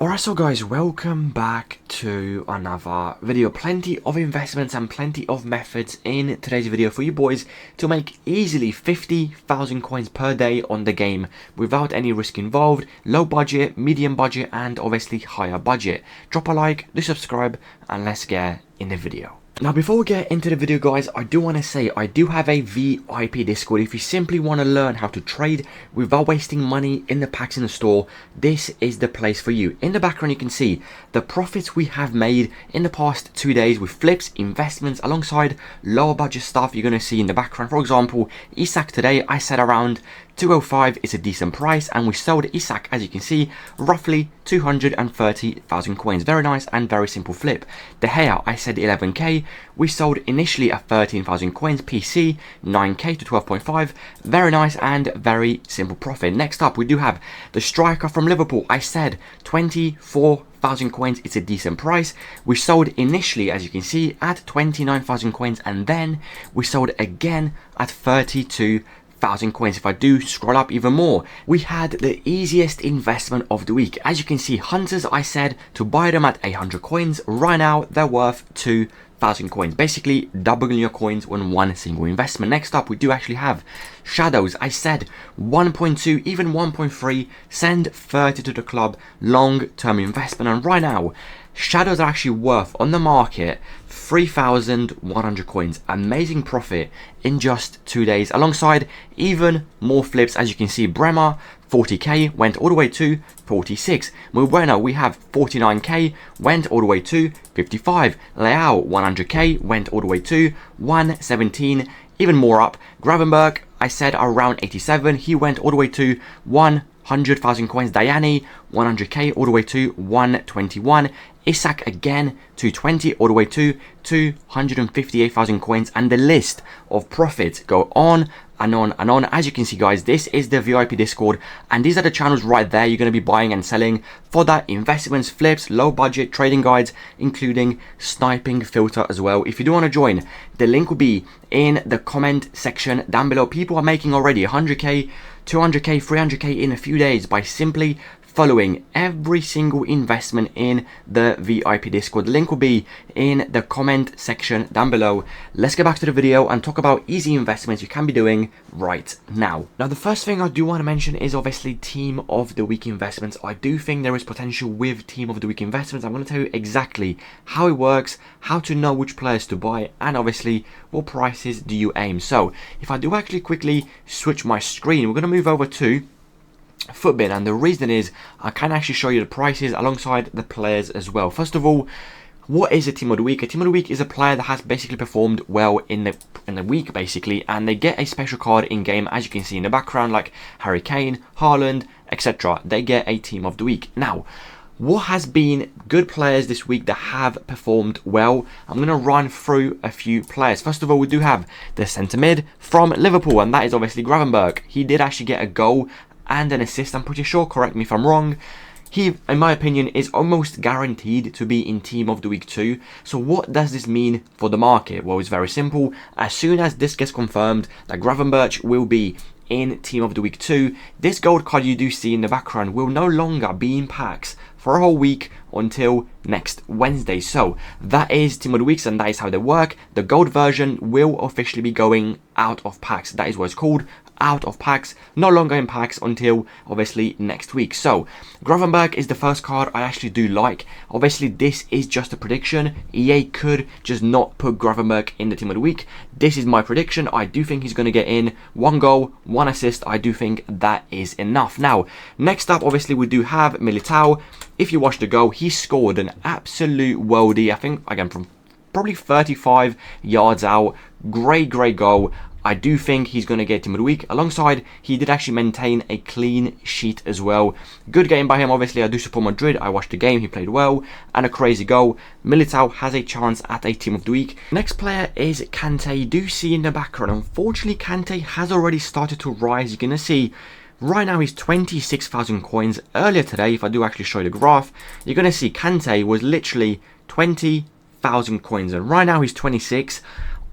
Alright, so guys, welcome back to another video. Plenty of investments and plenty of methods in today's video for you boys to make easily 50,000 coins per day on the game without any risk involved. Low budget, medium budget, and obviously higher budget. Drop a like, do subscribe, and let's get in the video. Now, before we get into the video, guys, I do want to say I do have a VIP Discord. If you simply want to learn how to trade without wasting money in the packs in the store, this is the place for you. In the background, you can see the profits we have made in the past 2 days with flips, investments, alongside lower budget stuff you're going to see in the background. For example, ESAC today, I said around 205 is a decent price, and we sold ESAC, as you can see, roughly 230,000 coins. Very nice and very simple flip. The hair, I said 11k. We sold initially at 13,000 coins. PC 9k to 12.5. Very nice and very simple profit. Next up, we do have the striker from Liverpool. I said 24,000 coins. It's a decent price. We sold initially, as you can see, at 29,000 coins, and then we sold again at 32,000 coins. If I do scroll up even more, we had the easiest investment of the week. As you can see, hunters, I said to buy them at 800 coins. Right now they're worth 2,000 coins, basically doubling your coins on one single investment. Next up, we do actually have shadows. I said 1.2, even 1.3, send 30 to the club, long-term investment. And right now shadows are actually worth on the market 3,100 coins. Amazing profit in just 2 days, alongside even more flips. As you can see, Bremer 40k went all the way to 46. Bueno, we have 49k, went all the way to 55. Leao 100k, went all the way to 117. Even more up. Gravenberg, I said around 87, he went all the way to 100,000 coins. Diani 100k all the way to 121. Isak again 220 all the way to 258,000 coins, and the list of profits go on and on and on. As you can see, guys, this is the VIP Discord, and these are the channels right there you're going to be buying and selling for that investments, flips, low budget trading guides, including sniping filter as well. If you do want to join, the link will be in the comment section down below. People are making already 100k, 200k, 300k in a few days by simply following every single investment in the VIP Discord. The link will be in the comment section down below. Let's get back to the video and talk about easy investments you can be doing right now. Now, the first thing I do want to mention is obviously Team of the Week investments. I do think there is potential with Team of the Week investments. I'm going to tell you exactly how it works, how to know which players to buy, and obviously what prices do you aim. So if I do actually quickly switch my screen, we're going to move over to Footbin, and the reason is I can actually show you the prices alongside the players as well. First of all, what is a Team of the Week? A Team of the Week is a player that has basically performed well in the week, basically, and they get a special card in game, as you can see in the background, like Harry Kane, Haaland, etc. They get a Team of the Week. Now, what has been good players this week that have performed well? I'm going to run through a few players. First of all, we do have the centre mid from Liverpool, and that is obviously Gravenberg. He did actually get a goal and an assist, I'm pretty sure, correct me if I'm wrong. He, in my opinion, is almost guaranteed to be in Team of the Week too. So what does this mean for the market? Well, it's very simple. As soon as this gets confirmed that Gravenberch will be in Team of the Week 2, this gold card you do see in the background will no longer be in packs for a whole week until next Wednesday. So that is Team of the Weeks, and that is how they work. The gold version will officially be going out of packs. That is what it's called, out of packs, no longer in packs until obviously next week. So Gravenberg is the first card I actually do like. Obviously this is just a prediction. EA could just not put Gravenberg in the Team of the Week. This is my prediction. I do think he's going to get in. 1 goal, 1 assist. I do think that is enough. Now, next up, obviously we do have Militao. If you watch the goal, he scored an absolute worldie, I think, again, from probably 35 yards out. Great goal. I do think he's going to get Team of the Week. Alongside, he did actually maintain a clean sheet as well. Good game by him. Obviously, I do support Madrid. I watched the game. He played well. And a crazy goal. Militao has a chance at a Team of the Week. Next player is Kante. You do see in the background, unfortunately, Kante has already started to rise. You're going to see right now he's 26,000 coins. Earlier today, if I do actually show you the graph, you're going to see Kante was literally 20,000 coins. And right now he's 26.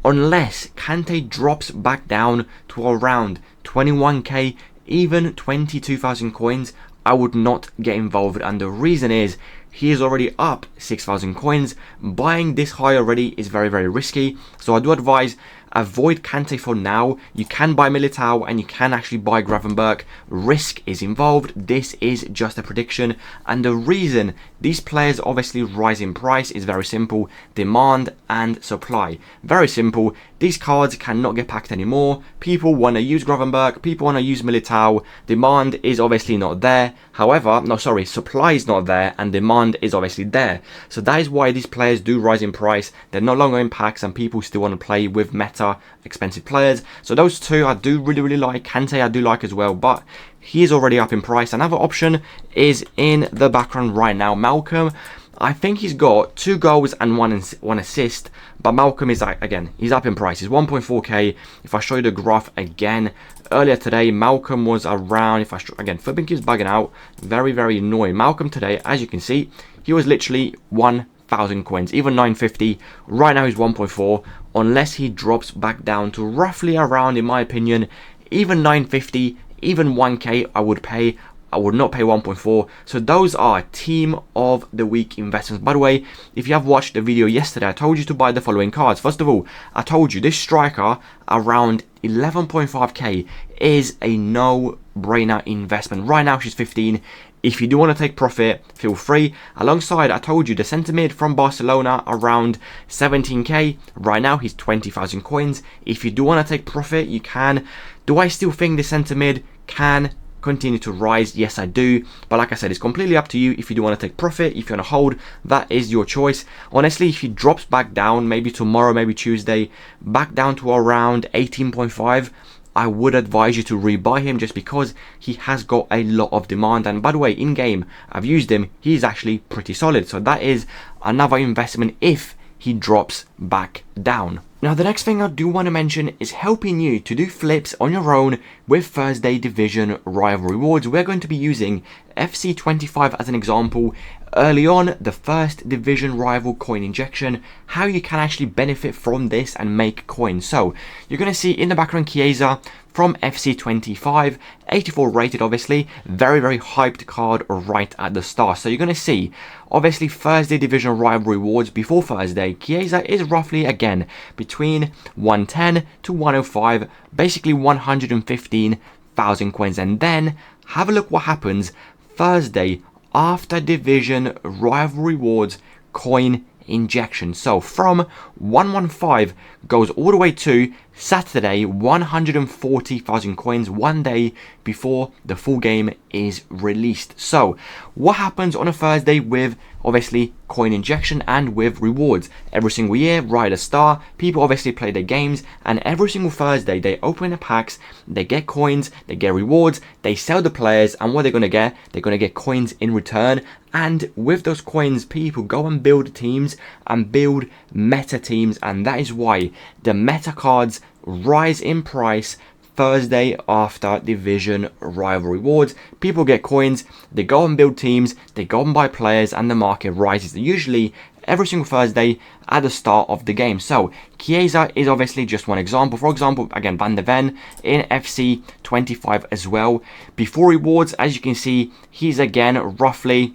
Unless Kante drops back down to around 21k, even 22,000 coins, I would not get involved, and the reason is he is already up 6,000 coins. Buying this high already is very, very risky, so I do advise avoid Kante for now. You can buy Militao and you can actually buy Gravenberch. Risk is involved. This is just a prediction, and the reason these players obviously rise in price is very simple: demand and supply. Very simple. These cards cannot get packed anymore. People want to use Gravenberch, people want to use Militao. Demand is obviously not there. However, no, sorry, supply is not there and demand is obviously there. So that is why these players do rise in price. They're no longer in packs and people still want to play with meta expensive players. So those two I do really like. Kante I do like as well, but he is already up in price. Another option is in the background right now, Malcolm. I think he's got 2 goals and one assist, but Malcolm is, again, he's up in price. He's 1.4k. If I show you the graph again, earlier today, Malcolm was around, again, Flipping keeps bugging out, very, very annoying. Malcolm today, as you can see, he was literally 1,000 coins, even 950. Right now he's 1.4, unless he drops back down to roughly around, in my opinion, even 950, even 1k I would pay. I would not pay 1.4. So those are team of the week investments. By the way, if you have watched the video yesterday, I told you to buy the following cards. First of all, I told you this striker around 11.5k is a no-brainer investment. Right now she's 15. If you do want to take profit, feel free. Alongside, I told you the centre mid from Barcelona around 17k. Right now he's 20,000 coins. If you do want to take profit, you can. Do I still think the centre mid can continue to rise? Yes, I do, but like I said, it's completely up to you. If you do want to take profit, if you want to hold, that is your choice. Honestly, if he drops back down, maybe tomorrow, maybe Tuesday, back down to around 18.5, I would advise you to rebuy him, just because he has got a lot of demand. And by the way, in game I've used him, he's actually pretty solid, so that is another investment if he drops back down. Now, the next thing I do want to mention is helping you to do flips on your own with Thursday Division Rival Rewards. We're going to be using FC25 as an example. Early on, the first Division Rival coin injection, how you can actually benefit from this and make coins. So, you're going to see in the background Chiesa from FC25, 84 rated obviously, very, very hyped card right at the start. So you're going to see, obviously, Thursday Division Rival Rewards before Thursday, Chiesa is roughly, again, between 110 to 105, basically 115,000 coins. And then, have a look what happens Thursday after Division Rival Rewards coin injection. So from 115 goes all the way to Saturday, 140,000 coins, one day before the full game is released. So what happens on a Thursday with obviously coin injection and with rewards? Every single year, right at the start, people obviously play their games, and every single Thursday they open the packs, they get coins, they get rewards, they sell the players, and what they're going to get? They're going to get coins in return. And with those coins, people go and build teams and build meta teams, and that is why the meta cards rise in price Thursday after Division Rival Rewards. People get coins, they go and build teams, they go and buy players, and the market rises. Usually every single Thursday at the start of the game. So Chiesa is obviously just one example. For example, again, Van de Ven in FC25 as well. Before rewards, as you can see, he's again roughly,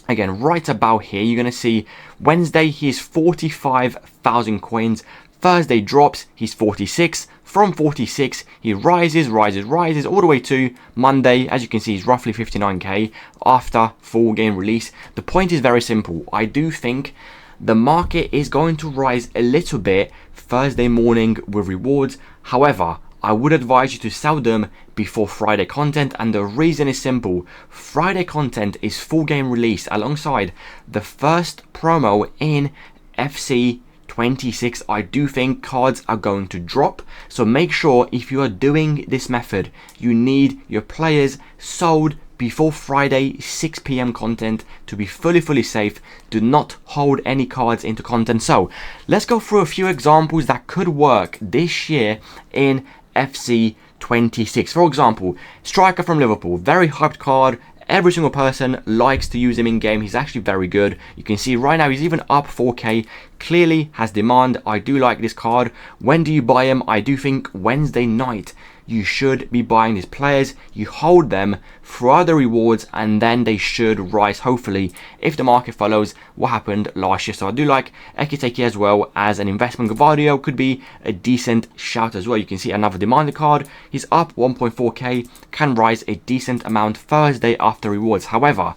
again, right about here. You're going to see Wednesday, he's 45,000 coins. Thursday drops, he's 46. From 46, he rises all the way to Monday. As you can see, he's roughly 59k after full game release. The point is very simple. I do think the market is going to rise a little bit Thursday morning with rewards. However, I would advise you to sell them before Friday content, and the reason is simple. Friday content is full game release alongside the first promo in FC26. I do think cards are going to drop, so make sure if you are doing this method, you need your players sold before Friday 6 PM content to be fully safe. Do not hold any cards into content. So let's go through a few examples that could work this year in FC26. For example, striker from Liverpool, very hyped card. Every single person likes to use him in game. He's actually very good. You can see right now he's even up 4k. Clearly has demand. I do like this card. When do you buy him? I do think Wednesday night. you should be buying these players. You hold them throughout the rewards, and then they should rise, hopefully, if the market follows what happened last year. So I do like Ekiteki as well as an investment. Gavadio could be a decent shout as well. You can see another demanded card. He's up 1.4k, can rise a decent amount Thursday after rewards. However,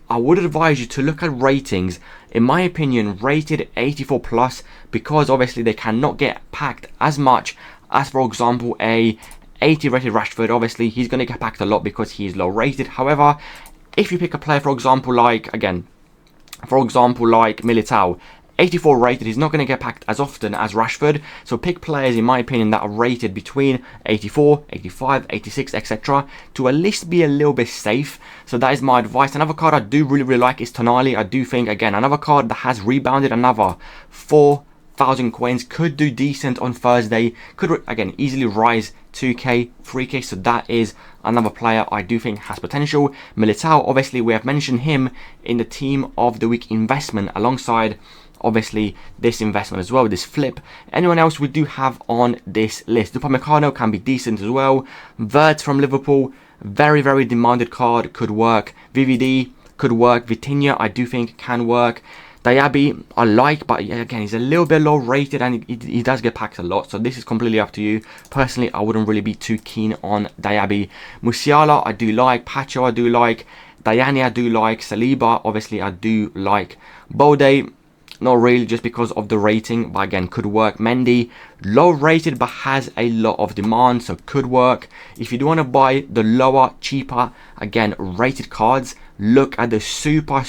I would advise you to look at ratings. In my opinion, rated 84 plus, because obviously they cannot get packed as much as, for example, a 80 rated Rashford. Obviously he's going to get packed a lot because he's low rated. However, if you pick a player, for example, like Militao, 84 rated, he's not going to get packed as often as Rashford. So pick players, in my opinion, that are rated between 84, 85, 86, etc. to at least be a little bit safe. So that is my advice. Another card I do really like is Tonali. I do think, again, another card that has rebounded another 4,000 coins. Could do decent on Thursday. Could, again, easily rise 2k, 3k. So that is another player I do think has potential. Militao, obviously, we have mentioned him in the Team of the Week investment alongside, obviously, this investment as well, this flip. Anyone else we do have on this list? Upamecano can be decent as well. Vert from Liverpool, very demanded card, could work. VVD could work. Vitinha, I do think can work. Diaby, I like, but again, he's a little bit low rated and he does get packed a lot. So this is completely up to you. Personally, I wouldn't really be too keen on Diaby. Musiala, I do like. Pacho, I do like. Diani, I do like. Saliba, obviously, I do like. Bode, not really, just because of the rating, but again, could work. Mendy, low rated but has a lot of demand, so could work. If you do want to buy the lower, cheaper, again, rated cards, look at the super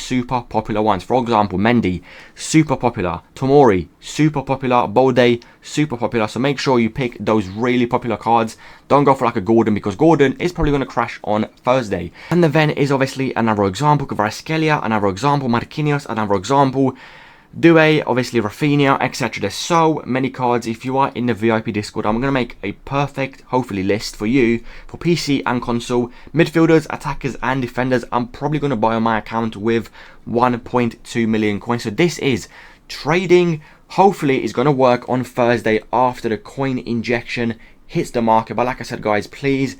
popular ones. For example, Mendy, super popular. Tomori, super popular. Bode, super popular. So make sure you pick those really popular cards. Don't go for like a Gordon, because Gordon is probably going to crash on Thursday. And then is obviously another example. Kvaratskhelia, another example. Marquinhos, another example. Due, obviously Rafinha, etc. There's so many cards. If you are in the VIP Discord, I'm going to make a perfect, hopefully, list for you for PC and console. Midfielders, attackers and defenders, I'm probably going to buy on my account with 1.2 million coins. So this is trading. Hopefully it's going to work on Thursday after the coin injection hits the market. But like I said, guys, please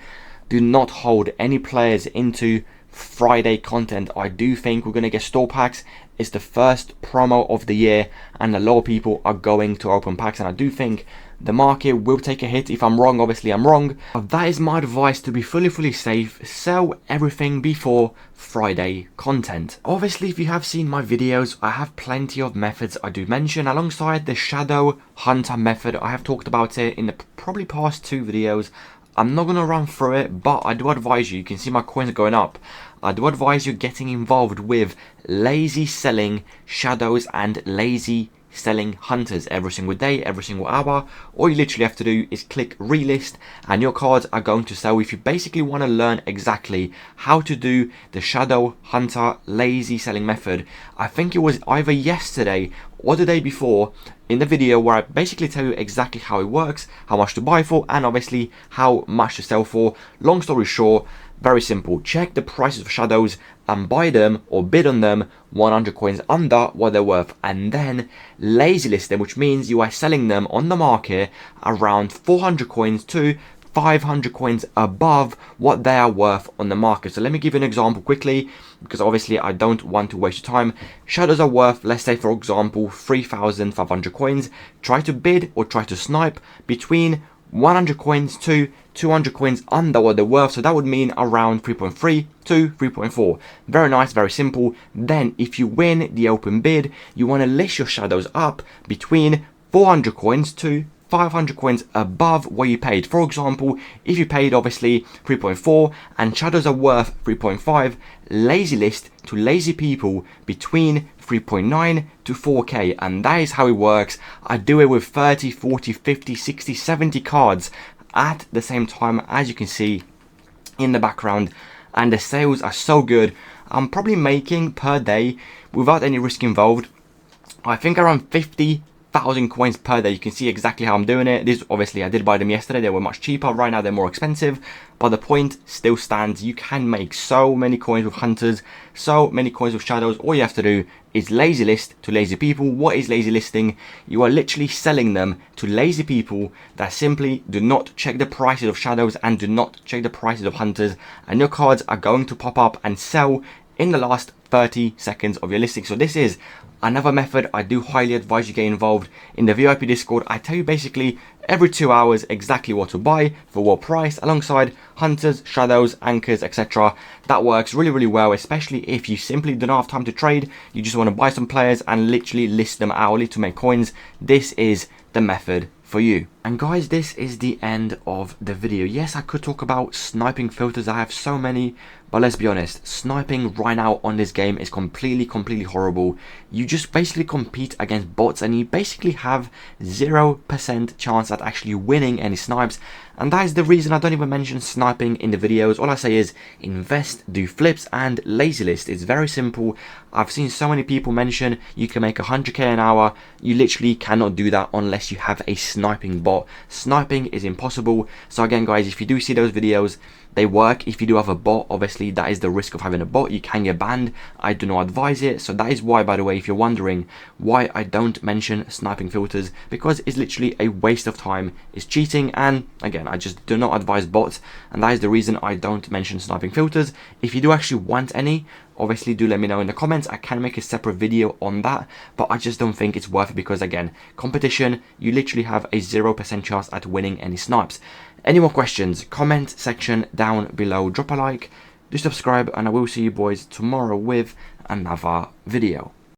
do not hold any players into Friday content. I do think we're going to get store packs. It's the first promo of the year and a lot of people are going to open packs, and I do think the market will take a hit. If I'm wrong, obviously I'm wrong, but that is my advice to be fully safe. Sell everything before Friday content. Obviously, if you have seen my videos, I have plenty of methods I do mention alongside the Shadow Hunter method. I have talked about it in the probably past 2 videos. I'm not going to run through it, but I do advise you can see my coins going up. I do advise you getting involved with lazy selling shadows and lazy selling hunters every single day, every single hour. All you literally have to do is click relist and your cards are going to sell. If you basically want to learn exactly how to do the Shadow Hunter lazy selling method, I think it was either yesterday or the day before in the video where I basically tell you exactly how it works, how much to buy for, and obviously how much to sell for. Long story short, very simple. Check the prices of shadows and buy them or bid on them 100 coins under what they're worth, and then lazy list them, which means you are selling them on the market around 400 coins to 500 coins above what they are worth on the market. So let me give you an example quickly, because obviously I don't want to waste your time. Shadows are worth, let's say for example, 3,500 coins. Try to bid or try to snipe between 100 coins to 200 coins under what they're worth. So that would mean around 3.3 to 3.4. Very nice, very simple. Then if you win the open bid, you want to list your shadows up between 400 coins to 500 coins above what you paid. For example, if you paid obviously 3.4 and shadows are worth 3.5, lazy list to lazy people between 3.9 to 4k, and that is how it works. I do it with 30, 40, 50, 60, 70 cards at the same time, as you can see in the background, and the sales are so good. I'm probably making per day, without any risk involved, I think around 50,000 coins per day. You can see exactly how I'm doing it. This obviously I did buy them yesterday, they were much cheaper. Right now they're more expensive. but the point still stands. You can make so many coins with hunters, so many coins with shadows. All you have to do is lazy list to lazy people. What is lazy listing? You are literally selling them to lazy people that simply do not check the prices of shadows and do not check the prices of hunters, and your cards are going to pop up and sell in the last 30 seconds of your listing. So this is another method I do highly advise you get involved in the VIP Discord. I tell you basically every 2 hours exactly what to buy for what price, alongside hunters, shadows, anchors, etc. That works really well, especially if you simply do not have time to trade. You just want to buy some players and literally list them hourly to make coins. This is the method for you. And guys, this is the end of the video. Yes, I could talk about sniping filters. I have so many, but let's be honest, sniping right now on this game is completely horrible. You just basically compete against bots and you basically have 0% chance at actually winning any snipes. And that is the reason I don't even mention sniping in the videos. All I say is invest, do flips, and lazy list. It's very simple. I've seen so many people mention you can make 100k an hour. You literally cannot do that unless you have a sniping bot. Sniping is impossible. So again, guys, if you do see those videos, they work. If you do have a bot, obviously that is the risk of having a bot. You can get banned. I do not advise it. So that is why, by the way, if you're wondering why I don't mention sniping filters, because it's literally a waste of time. It's cheating, and again, I just do not advise bots, and that is the reason I don't mention sniping filters. If you do actually want any, obviously do let me know in the comments. I can make a separate video on that, but I just don't think it's worth it because again, competition, you literally have a 0% chance at winning any snipes. Any more questions? Comment section down below. Drop a like, do subscribe, and I will see you boys tomorrow with another video.